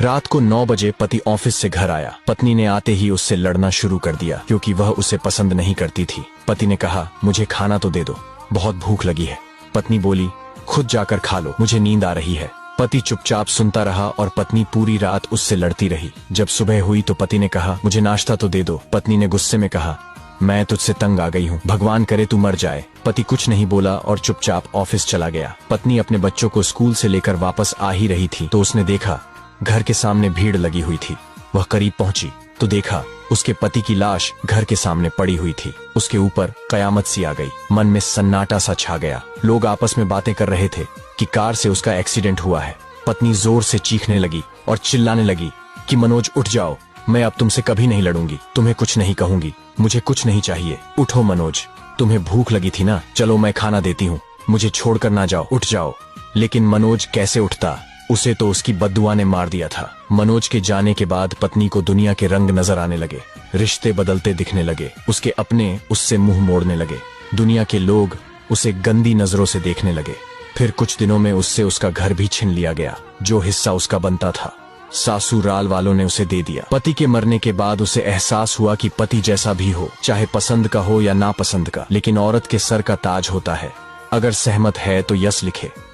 रात को 9 बजे पति ऑफिस से घर आया। पत्नी ने आते ही उससे लड़ना शुरू कर दिया क्योंकि वह उसे पसंद नहीं करती थी। पति ने कहा, मुझे खाना तो दे दो, बहुत भूख लगी है। पत्नी बोली, खुद जाकर खा लो, मुझे नींद आ रही है। पति चुपचाप सुनता रहा और पत्नी पूरी रात उससे लड़ती रही। जब सुबह हुई तो पति ने कहा, मुझे नाश्ता तो दे दो। पत्नी ने गुस्से में कहा, मैं तुझसे तंग आ गई हूँ, भगवान करे तू मर जाए। पति कुछ नहीं बोला और चुपचाप ऑफिस चला गया। पत्नी अपने बच्चों को स्कूल से लेकर वापस आ ही रही थी तो उसने देखा घर के सामने भीड़ लगी हुई थी। वह करीब पहुंची तो देखा उसके पति की लाश घर के सामने पड़ी हुई थी। उसके ऊपर कयामत सी आ गई। मन में सन्नाटा सा छा गया। लोग आपस में बातें कर रहे थे कि कार से उसका एक्सीडेंट हुआ है। पत्नी जोर से चीखने लगी और चिल्लाने लगी कि मनोज उठ जाओ, मैं अब तुमसे कभी नहीं लड़ूंगी, तुम्हें कुछ नहीं कहूंगी, मुझे कुछ नहीं चाहिए, उठो मनोज, तुम्हें भूख लगी थी ना, चलो मैं खाना देती हूँ, मुझे छोड़कर ना जाओ, उठ जाओ। लेकिन मनोज कैसे उठता, उसे तो उसकी बद्दुआ ने मार दिया था। मनोज के जाने के बाद पत्नी को दुनिया के रंग नजर आने लगे, रिश्ते बदलते दिखने लगे, उसके अपने उससे मुंह मोड़ने लगे, दुनिया के लोग उसे गंदी नजरों से देखने लगे। फिर कुछ दिनों में उससे उसका घर भी छीन लिया गया, जो हिस्सा उसका बनता था सासुराल वालों ने उसे दे दिया। पति के मरने के बाद उसे एहसास हुआ कि पति जैसा भी हो, चाहे पसंद का हो या नापसंद का, लेकिन औरत के सर का ताज होता है। अगर सहमत है तो यस लिखे।